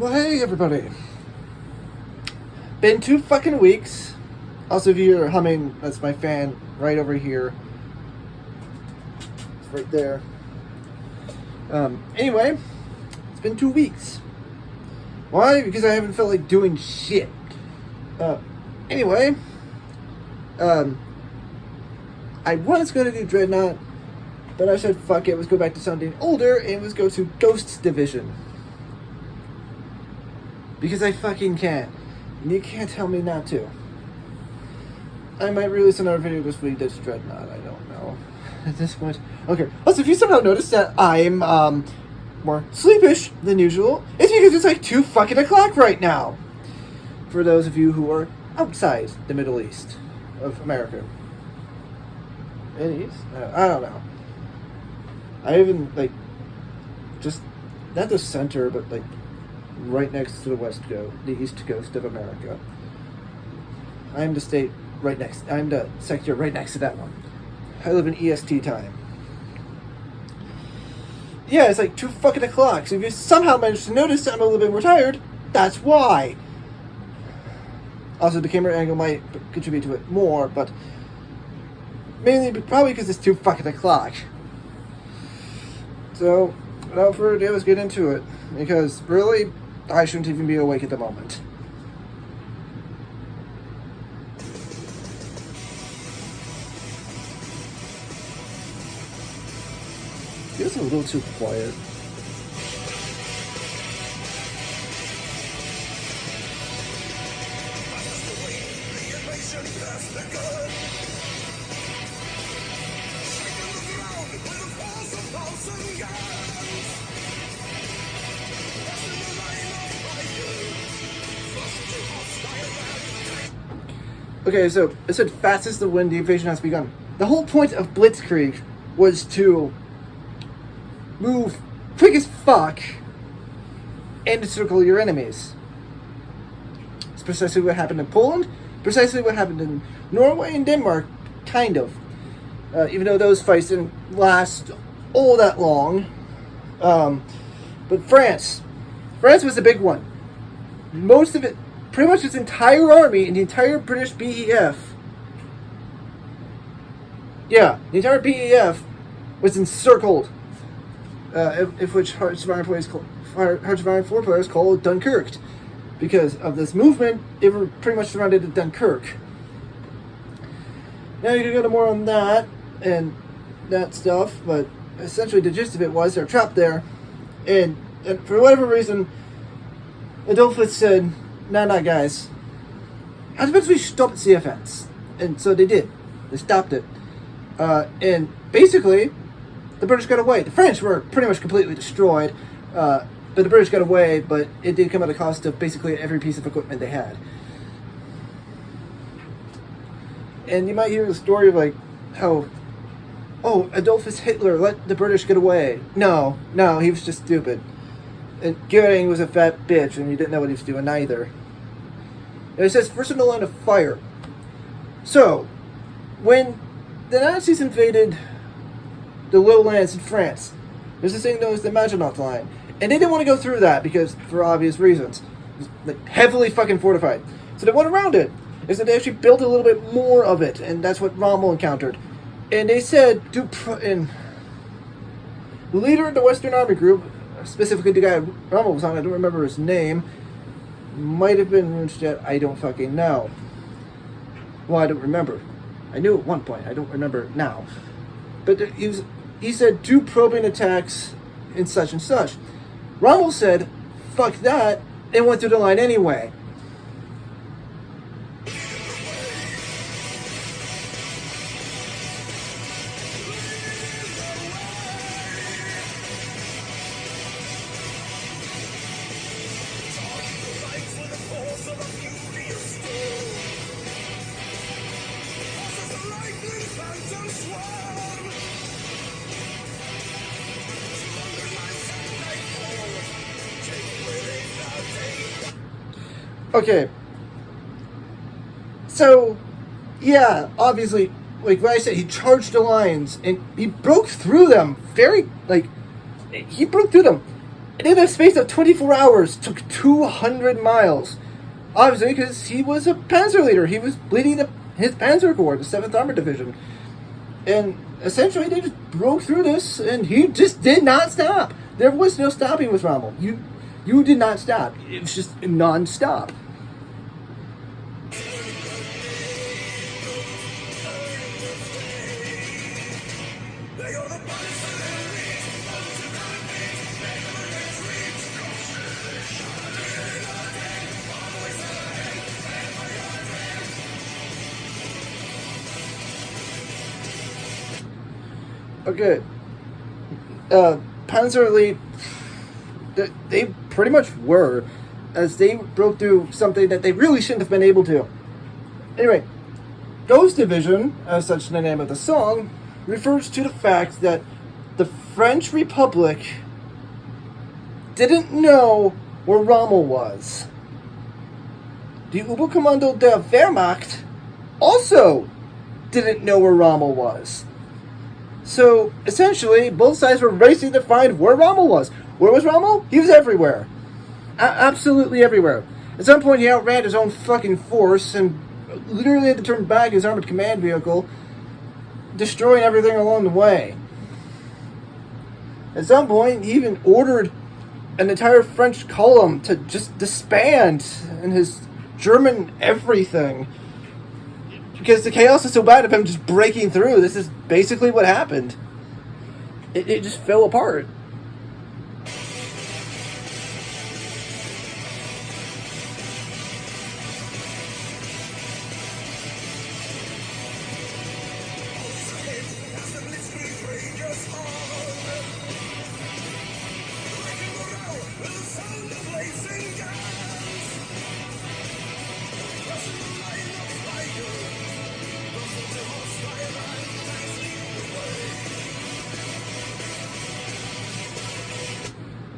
Well, hey everybody. Been 2 fucking weeks. Also, if you're humming, that's my fan right over here. It's right there. Anyway, it's been 2 weeks. Why? Because I haven't felt like doing shit. Anyway, I was going to do Dreadnought, but I said fuck it, let's go back to something older, and let's go to Ghosts Division. Because I fucking can. And you can't tell me not to. I might release another video this week that's Dreadnought, I don't know. At this point. Okay. Also, if you somehow noticed that I'm, more sleepish than usual, it's because it's like 2 fucking o'clock right now. For those of you who are outside the Middle East of America. East? I don't know. I even, like, just, not the center, but, like, right next to the east coast of America. I'm the state right next, I'm the sector right next to that one. I live in EST time. Yeah, it's like 2 fucking o'clock, so if you somehow managed to notice that I'm a little bit more tired, that's why. Also, the camera angle might contribute to it more, but mainly, probably because it's 2 fucking o'clock. So, without further ado, let's get into it. Because, really, I shouldn't even be awake at the moment. Feels a little too quiet. Okay, so it said fast as the wind, the invasion has begun. The whole point of blitzkrieg was to move quick as fuck and encircle your enemies. It's precisely what happened in Poland, precisely what happened in Norway and Denmark, kind of. Even though those fights didn't last all that long. But France was the big one. Most of it, pretty much its entire army and the entire British BEF. Yeah, the entire BEF was encircled. If which Hearts of Iron 4 players call Dunkirk. Because of this movement, they were pretty much surrounded at Dunkirk. Now you can go to more on that and that stuff, but essentially the gist of it was they're trapped there, and for whatever reason, Adolphus said, nah, guys. I was eventually stop the offense. And so they did. They stopped it. And basically, the British got away. The French were pretty much completely destroyed. But the British got away, but it did come at a cost of basically every piece of equipment they had. And you might hear the story of like how, Adolphus Hitler let the British get away. No, he was just stupid. And Goering was a fat bitch, and he didn't know what he was doing either. And it says, first in the line of fire. So, when the Nazis invaded the lowlands in France, there's this thing known as the Maginot Line. And they didn't want to go through that, because, for obvious reasons. It was like, heavily fucking fortified. So they went around it. And so they actually built a little bit more of it, and that's what Rommel encountered. And they said, and the leader of the Western Army Group, specifically the guy Rommel was on, I don't remember his name, might have been Runstedt, I don't fucking know. Well, I don't remember. I knew at one point, I don't remember now. But he said, do probing attacks and such and such. Rommel said, fuck that, and went through the line anyway. Okay. So, yeah, obviously, like what I said, he charged the lines, and he broke through them he broke through them. And in a space of 24 hours, took 200 miles. Obviously, because he was a panzer leader. He was leading his Panzer Corps, the 7th Armored Division. And essentially, they just broke through this, and he just did not stop. There was no stopping with Rommel. You did not stop. It was just non-stop. Okay. Panzer Elite, they pretty much were, as they broke through something that they really shouldn't have been able to. Anyway, Ghost Division, as such the name of the song, refers to the fact that the French Republic didn't know where Rommel was. The Oberkommando der Wehrmacht also didn't know where Rommel was. So, essentially, both sides were racing to find where Rommel was. Where was Rommel? He was everywhere. Absolutely everywhere. At some point, he outran his own fucking force and literally had to turn back his armored command vehicle, destroying everything along the way. At some point, he even ordered an entire French column to just disband in his German everything. Because the chaos is so bad of him just breaking through. This is basically what happened. It just fell apart.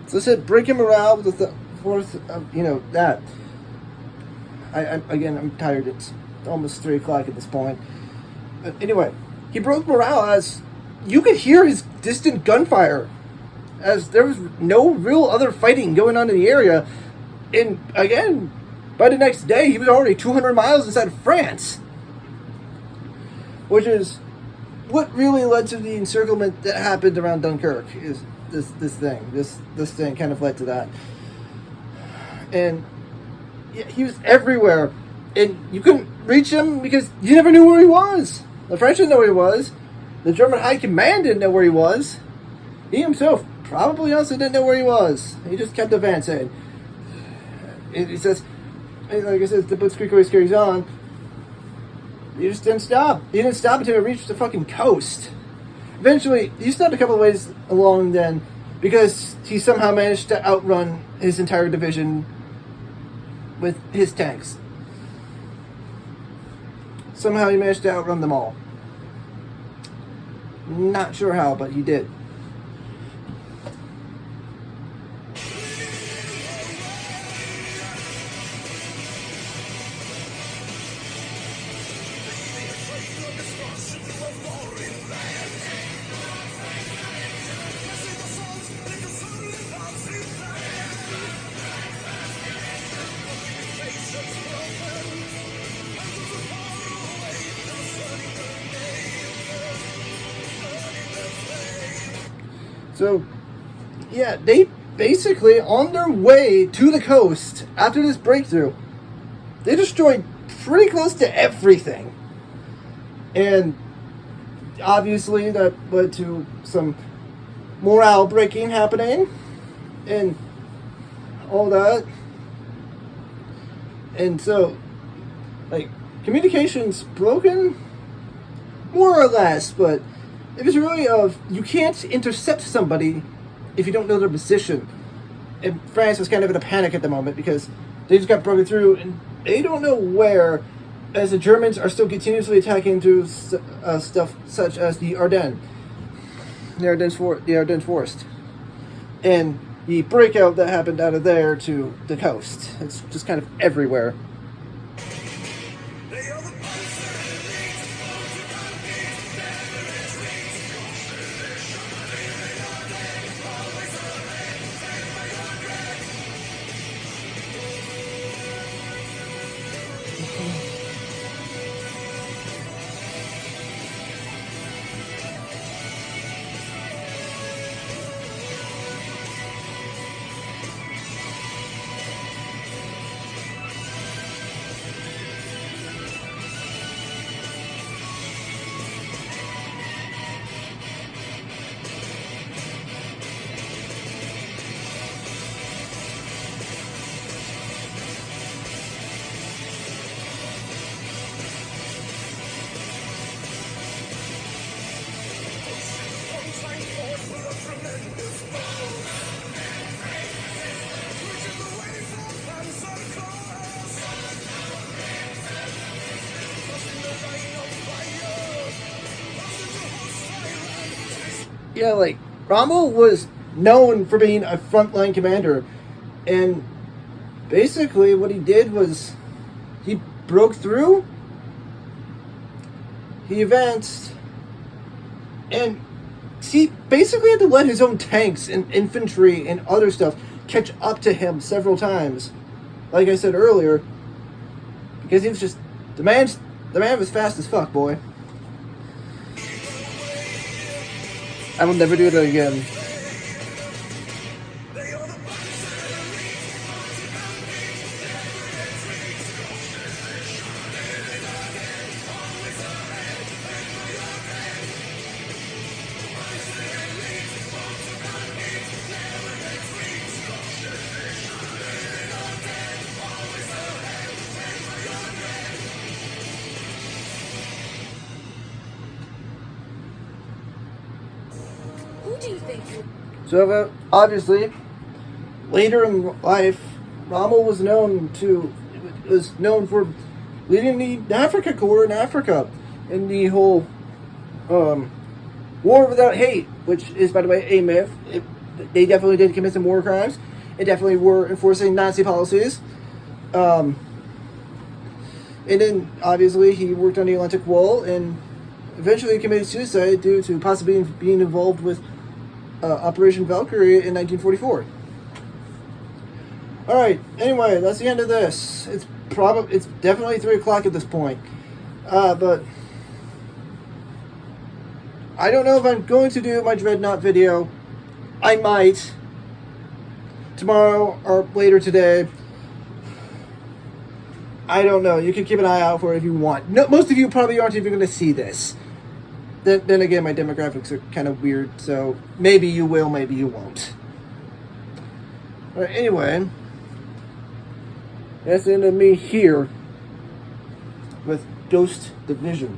So I said, breaking morale with the fourth, that. I'm tired. It's almost 3 o'clock at this point. But anyway, he broke morale as you could hear his distant gunfire, as there was no real other fighting going on in the area. And again, by the next day, he was already 200 miles inside of France, which is what really led to the encirclement that happened around Dunkirk. Is this thing kind of led to that. And yeah, he was everywhere, and you couldn't reach him because you never knew where he was. The French didn't know where he was. The German high command didn't know where he was. He himself probably also didn't know where he was. He just kept advancing. He says, like I said, the blitzkrieg always carries on. He just didn't stop. He didn't stop until he reached the fucking coast. Eventually, he stopped a couple of ways along then, because he somehow managed to outrun his entire division with his tanks. Somehow he managed to outrun them all. Not sure how, but he did. So, yeah, they basically, on their way to the coast, after this breakthrough, they destroyed pretty close to everything. And obviously that led to some morale breaking happening, and all that. And so, like, communication's broken, more or less, but it was really you can't intercept somebody if you don't know their position. And France was kind of in a panic at the moment because they just got broken through and they don't know where, as the Germans are still continuously attacking through stuff such as the Ardennes. The Ardennes Forest. And the breakout that happened out of there to the coast. It's just kind of everywhere. Yeah, like, Rommel was known for being a frontline commander, and basically what he did was he broke through, he advanced, and he basically had to let his own tanks and infantry and other stuff catch up to him several times. Like I said earlier, because he was just the man was fast as fuck, boy. I will never do it again. Who do you think? So obviously, later in life, Rommel was known for leading the Africa Corps in Africa, in the whole War Without Hate, which is, by the way, a myth. They definitely did commit some war crimes. They definitely were enforcing Nazi policies. And then, obviously, he worked on the Atlantic Wall and eventually committed suicide due to possibly being involved with Operation Valkyrie in 1944. Alright, anyway, that's the end of this. It's definitely 3 o'clock at this point. But I don't know if I'm going to do my Dreadnought video. I might. Tomorrow or later today. I don't know. You can keep an eye out for it if you want. No, most of you probably aren't even going to see this. Then again, my demographics are kind of weird, so maybe you will, maybe you won't. Alright, anyway, that's the end of me here with Ghost Division.